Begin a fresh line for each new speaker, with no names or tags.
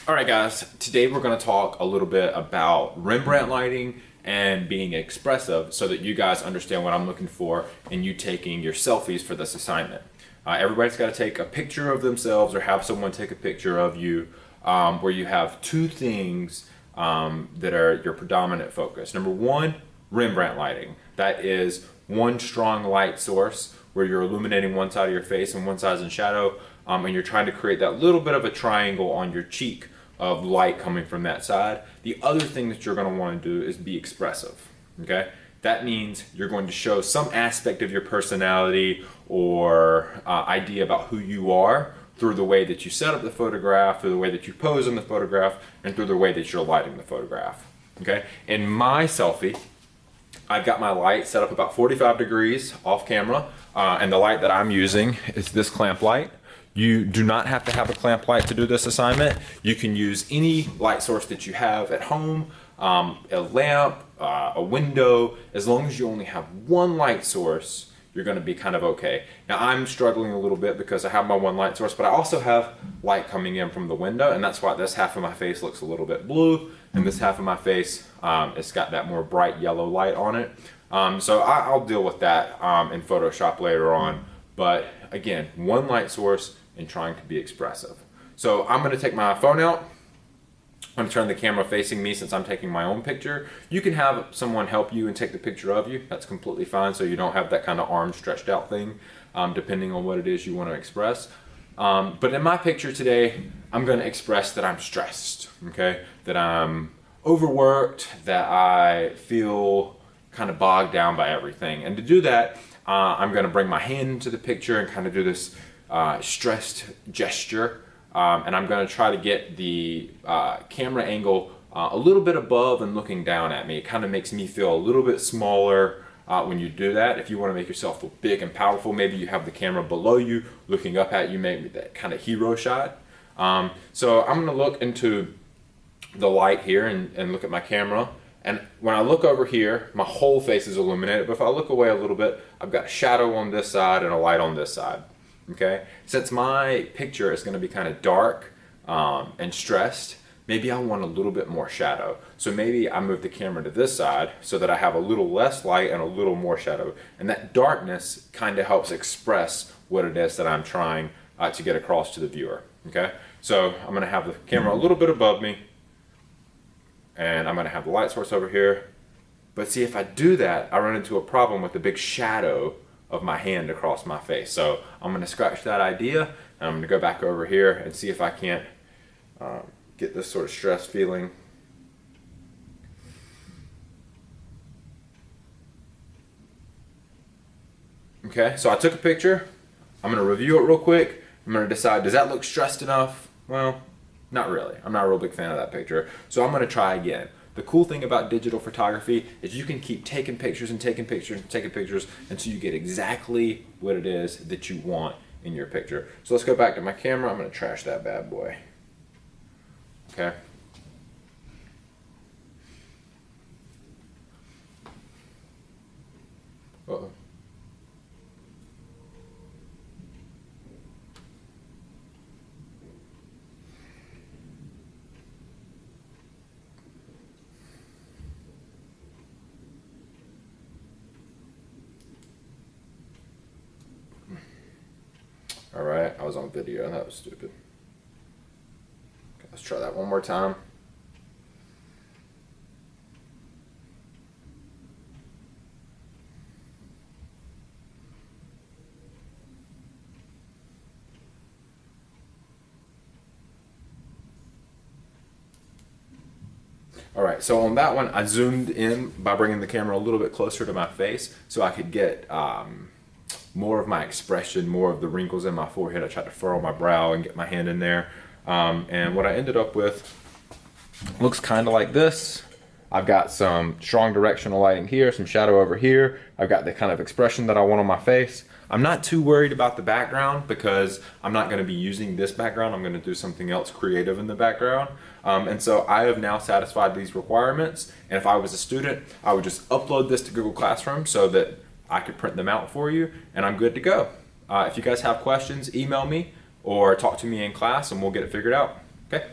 Alright guys, today we're going to talk a little bit about Rembrandt lighting and being expressive so that you guys understand what I'm looking for in you taking your selfies for this assignment. Everybody's got to take a picture of themselves or have someone take a picture of you where you have two things that are your predominant focus. Number one, Rembrandt lighting. That is one strong light source where you're illuminating one side of your face and one side's in shadow, and you're trying to create that little bit of a triangle on your cheek of light coming from that side. The other thing that you're going to want to do is be expressive. Okay, that means you're going to show some aspect of your personality or idea about who you are through the way that you set up the photograph, through the way that you pose in the photograph, and through the way that you're lighting the photograph. Okay, in my selfie, I've got my light set up about 45 degrees off camera, and the light that I'm using is this clamp light. You do not have to have a clamp light to do this assignment. You can use any light source that you have at home, a lamp, a window. As long as you only have one light source, you're going to be kind of okay. Now I'm struggling a little bit because I have my one light source, but I also have light coming in from the window, and that's why this half of my face looks a little bit blue, and this half of my face, it's got that more bright yellow light on it. So I'll deal with that in Photoshop later on. But again, one light source and trying to be expressive. So I'm going to take my phone out. I'm going to turn the camera facing me since I'm taking my own picture. You can have someone help you and take the picture of you. That's completely fine, so you don't have that kind of arm stretched out thing, depending on what it is you want to express. But in my picture today, I'm going to express that I'm stressed, okay? That I'm overworked, that I feel kind of bogged down by everything. And to do that, I'm going to bring my hand into the picture and kind of do this stressed gesture, and I'm going to try to get the camera angle a little bit above and looking down at me. It kind of makes me feel a little bit smaller when you do that. If you want to make yourself look big and powerful, maybe you have the camera below you looking up at you, maybe that kind of hero shot. So I'm going to look into the light here and look at my camera. And when I look over here, my whole face is illuminated, but if I look away a little bit, I've got shadow on this side and a light on this side. Okay, since my picture is going to be kind of dark and stressed, maybe I want a little bit more shadow. So maybe I move the camera to this side so that I have a little less light and a little more shadow. And that darkness kind of helps express what it is that I'm trying to get across to the viewer. Okay, so I'm going to have the camera a little bit above me, and I'm going to have the light source over here. But see, if I do that, I run into a problem with the big shadow of my hand across my face. So I'm going to scratch that idea, and I'm going to go back over here and see if I can't get this sort of stress feeling. Okay, so I took a picture. I'm going to review it real quick. I'm going to decide, does that look stressed enough? Well, not really. I'm not a real big fan of that picture. So I'm going to try again. The cool thing about digital photography is you can keep taking pictures and taking pictures and taking pictures until you get exactly what it is that you want in your picture. So let's go back to my camera. I'm going to trash that bad boy. Okay. Uh-oh. Alright, I was on video, that was stupid. Okay, let's try that one more time. Alright, so on that one, I zoomed in by bringing the camera a little bit closer to my face so I could get more of my expression, more of the wrinkles in my forehead. I tried to furrow my brow and get my hand in there. And what I ended up with looks kind of like this. I've got some strong directional lighting here, some shadow over here. I've got the kind of expression that I want on my face. I'm not too worried about the background because I'm not going to be using this background. I'm going to do something else creative in the background. And so I have now satisfied these requirements. And if I was a student, I would just upload this to Google Classroom so that I could print them out for you, and I'm good to go. If you guys have questions, email me or talk to me in class and we'll get it figured out. Okay?